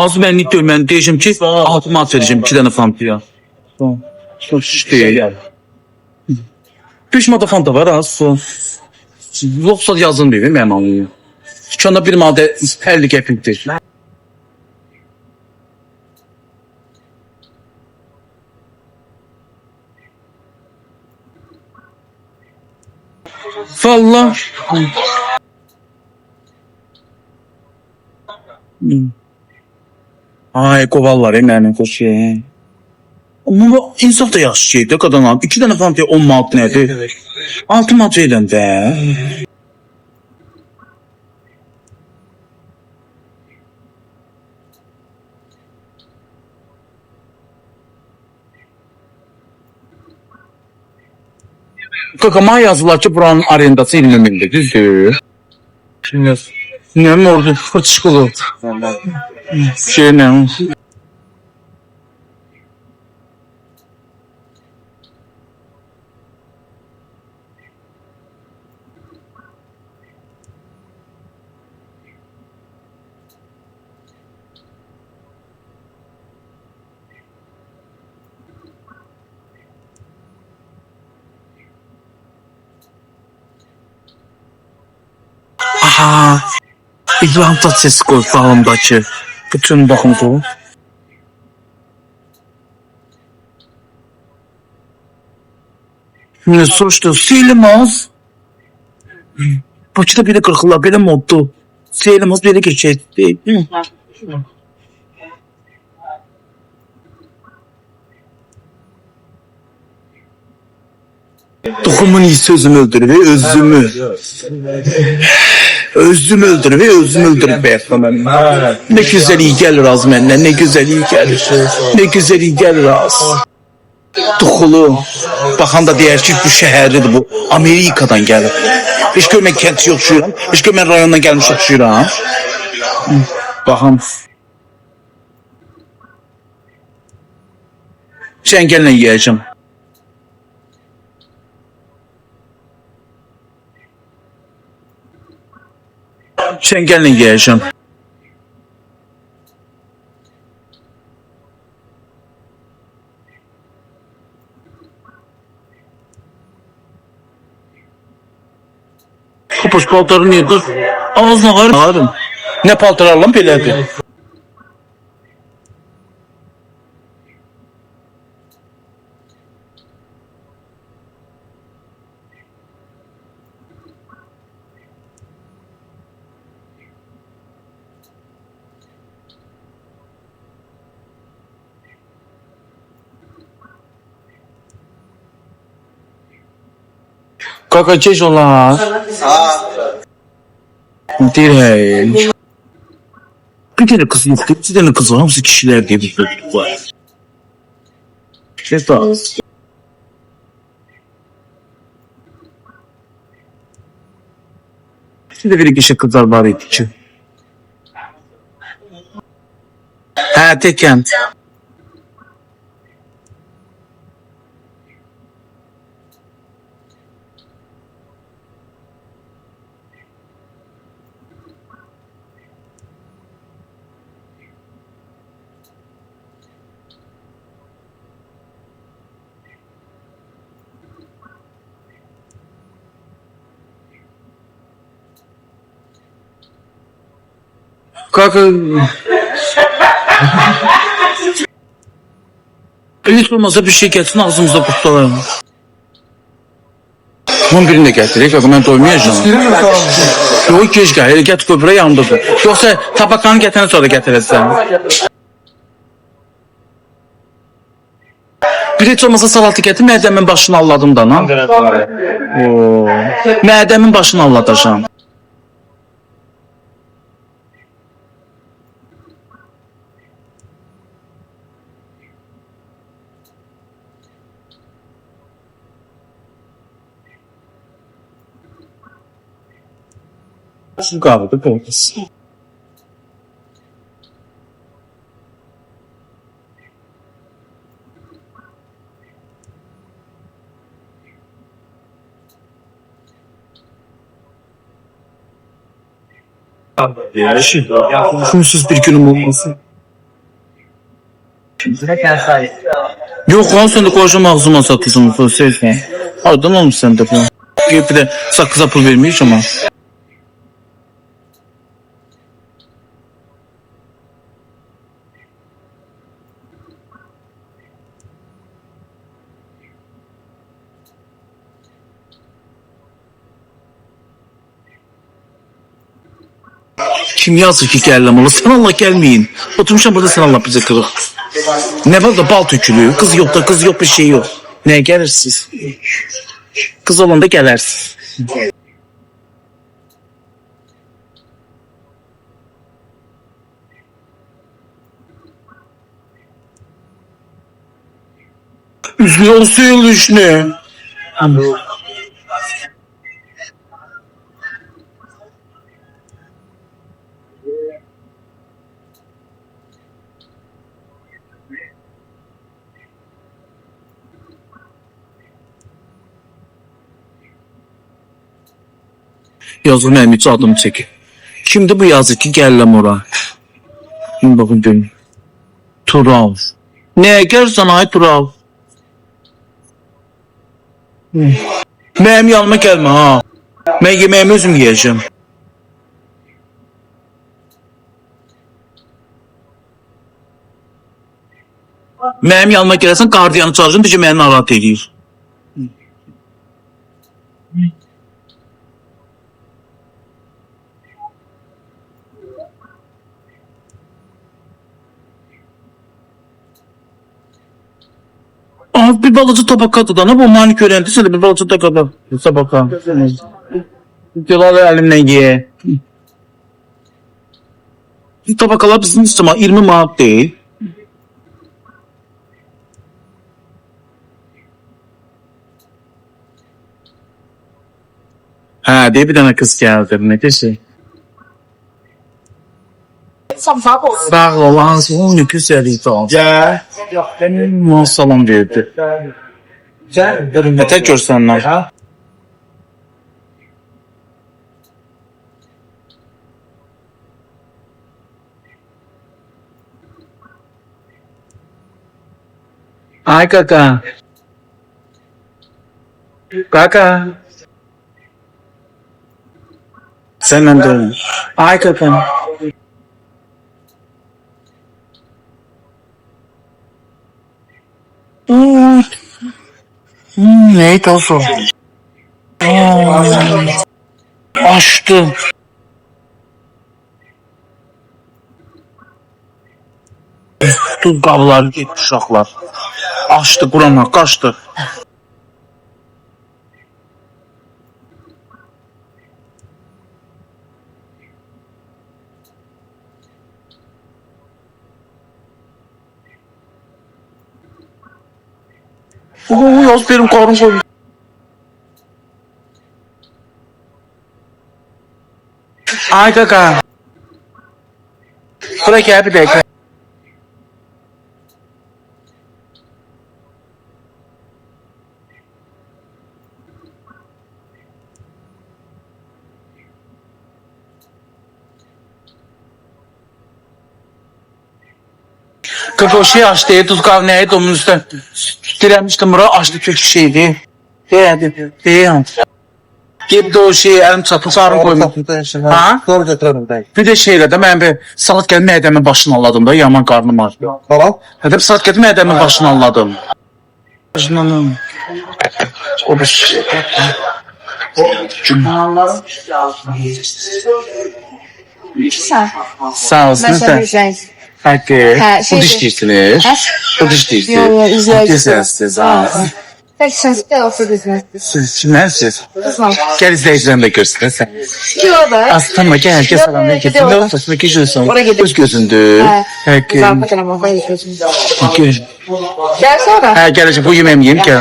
Az mənlik deyil, mən deyəcəm ki, 6 manat verəcəm 2 dənə fantaya. Şiş deyil. 5 manat fanta var az. Yoxsa yazın deyil, mənim anlayım. Dükkanda 1 manat 50 qəpikdir. Vallahi. Ay qovallar mənim xoş şey. Amma insaf da yaxşı şeydir qadınam. 2 dənə fantaya 10 manat nədir? 6 manat verin də. Kakama yazılar ki buranın arendası 20 mindir, düzdür? Ne orada fırçıkılı. Şey ne? Aha. İbrahim Tatlıses bağımdaki. Bütün bakın bu. Ne soruşdu? Seylemaz. Bakıda belə qırxırlar, belə moddu. Seylemaz belə geçəcək. Toxumun iyisi özümü öldürür ve özümü. Özümü öldürür ve özümü öldürür beyefendim. Ne güzel iyi gelir az mənlə, ne güzel iyi gelir. Ne güzel iyi gelir az. Tuxulu. Baxan da deyər ki, bu şəhərlidir bu. Amerikadan gəlir. Heç gör mən kənd yoxşuyuram. Heç gör mən rayondan gəlmiş yoxşuyuram. Baxın. Çəngəllə yiyəcəm. Çəngəllə yiyəcəm. Kapış paltarı nedir? Ağzına ağarım. Ne paltar alalım belədir? Kaka çeş ola. Değil. Bir tane kız yok. Bir tane kız var. Hamısı kişiler diye bir sözlük var. Şefa. Şimdi bir kişi kızlar var idi ki. Ha teken. Kaka... Hiç olmazsa bir şey gelsin ağzımızda kurtalalım. Bunun birini de getirək, kaka mən doymayacağım. Yox, geç gəl, elə gət köprə yanımdadır. Yoxsa tabakanı gətirən sonra gətirəsən. Bir heç olmasa salatı gətir, mədəmin başını alladım da. Mədəmin başını alladacağım. Şu kahvede koyacağız. Şunsuz bir günüm olmasın. Yok lan sen de koşam ağzıma satıyorsun. Sevsen. Adam olmuş sen de. Bir de sakıza pul vermiş ama. Kim yazır ki gələm ola? Sen Allah gelmeyin. Oturmuşam burada sen Allah bize kırık. Ne var da bal tökülüyor. Kız yok da kız yok bir şey yok. Neye gelirsiniz? Kız olanda gelirsiniz. Üzülüyor söylüş ne? Yazıq mənim heç adımı çəkir. Kimdir bu yazıq ki gələm ora? Şimdi bakın görün. Tural. Neye gelirsen ay Tural? Mənim yanıma gelme ha. Ben yemeğimi özüm yiyeceğim. Mənim yanıma gelirsen gardiyanı çağıracağım. Diyeceğim beni narahat ediyor. Abi bir balıcı tabakadı da ne bu manikür öğrendiyse de bir balıcı tabaka. Diyorlar elimden ye. Tabakalar bizim üstüme 20 manat değil. Ha diye bir tane kız geldi. Ne de şey. Sağ ol ağzı ne güzeliydi o. Ya. Benim salam verdi. Ne tek görsenler. Ay kaka. Kaka. Senden de. Ay kaka. Neydi o son? Açtı. Tuz qabları getdi uşaqlar. Açtı Qurana, qaçdı. Yaz benim qarın koydu. Ay kaka. Bırak ya bir dakika. Kaka o şey açtı, tuz kahve neydi onun üstüne. Direnmiştim buraya açtı kök şeydi. Deyim. Gep de o şeyi elim çapı sarım koyma. Ha? Sonra götürürüm dayı. Bir de şeyle de ben bir salat geldi mədəmin başını alladım da yaman karnım var. Tamam. Hadi salat geldi mədəmin başını alladım. Canım. O bir şey. Sağ olsun sen. Hadi. Bu dişliysiniz. Bu dişliysiniz. Güzelsiniz. Peki sen de oturursunuz. Siz kimlersiniz? Gel izleyicilerim de görsün sen. Yok be. Aslında gel sana ne getirdim. Ne olursa şimdi geçiyorsun. Göz gözündü. Peki. Zaten ama koyuyorsun. Peki. Gel sonra. Ha gelecek bu yemeğimi yiyeyim ki.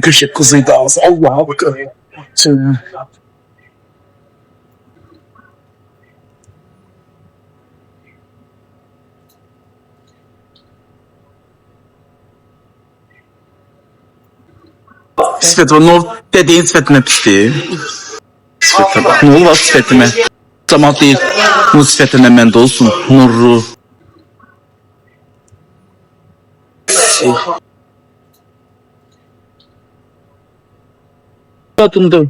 Köşe kızıydı ağzı. Allah'a bakın. Sifət var. Nur dediyin sifətinə pisdir. Sifətə bax. Nur var sifətimə. Cəmaat deyir. Bu sifətinə məndə olsun. Nurru. Qadındır.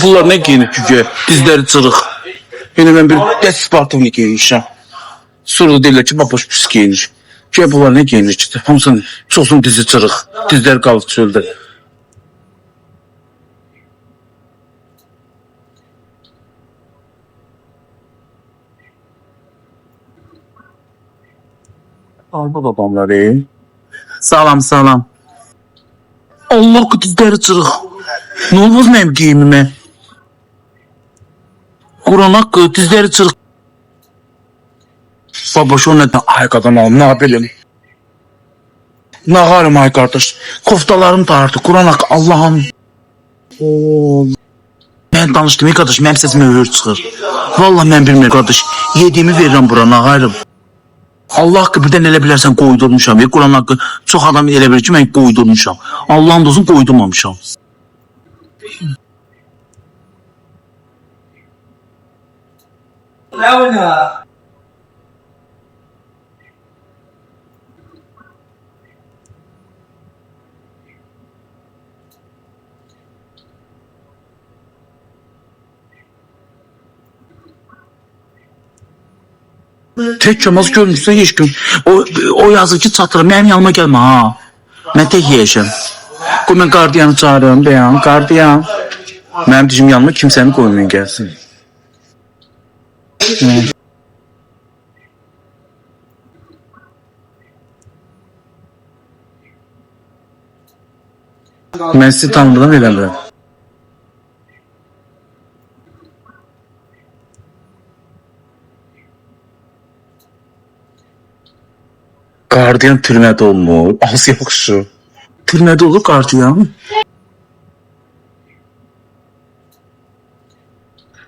Bunlar ne giyinir ki? Dizleri çırıq. Yine ben bir dəst spartovni giyinmişəm. Sonra deyirlər ki, baboş pis giyinir. Ki bunlar ne giyinir ki? Hamısının çoxsun dizi çırıq. Dizləri qalıb çöldə. Alba babamları. Salam salam. Allah ki dizləri çırıq. Ne olmaz benim giyimime? Kur'an hakkı dizleri çırık. Baba şu neden? Ay kadın alım ne yapayım? Ne halim ay kardeş? Koftalarım da artık Kur'an hakkı Allah'ım. Ben danıştım iyi kardeş benim sesime öğür çıkır. Vallahi ben bilmiyorum kardeş. Yediğimi veririm burana gayrım. Allah hakkı birden elə bilərsən qoydurmuşam. Kur'an hakkı çok adam elə bilir ki ben qoydurmuşam. Allah'ın dostum qoydurmamışam. Launa. Tek çamaz görmüşsən heç gün. O yazır ki çatırım, mənim yanıma gəlmə ha. Mən tek yiyəcəm. Qoy mən qardiyanı çağırıyorum, deyəm, qardiyan. Mənim dişim yanıma kimsəni qoymayın gəlsin. Mən sizi tanımadan eləmirəm. Qardiyan türmədə olmur. Az yaxşı. Türmədə olur qardiyan.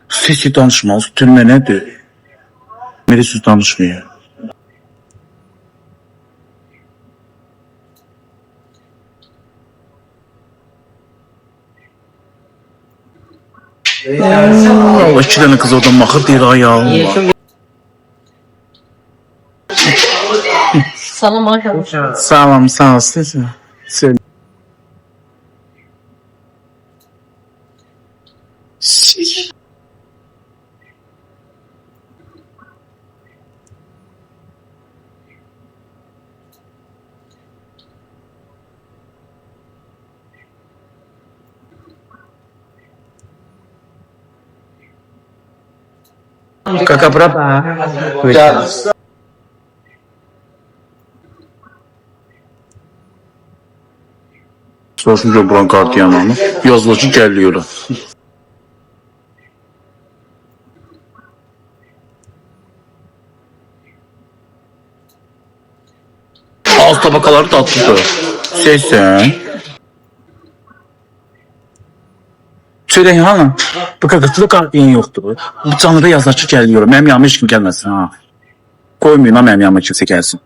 Siz ki danışmaz. Türmə nədir? Meri siz danışmayın. Allah 2 dənə qız oradan baxır deyir ay ya. Salam arkadaşlar. Salam, sağ ol. Söyle. Kakak berapa? Soruşunca buran qardiyananı yazılı ki gəliyorlar. Alt tabakaları tatlıdır. Seysən. Söyleyin hanım. Bu kakasıda qardiyan yoxdur. Bu canlıda yazılı ki gəliyorlar. Mənim yanıma heç kim gəlməsin ha. Koymayın ha mənim yanıma kimsə gəlsin.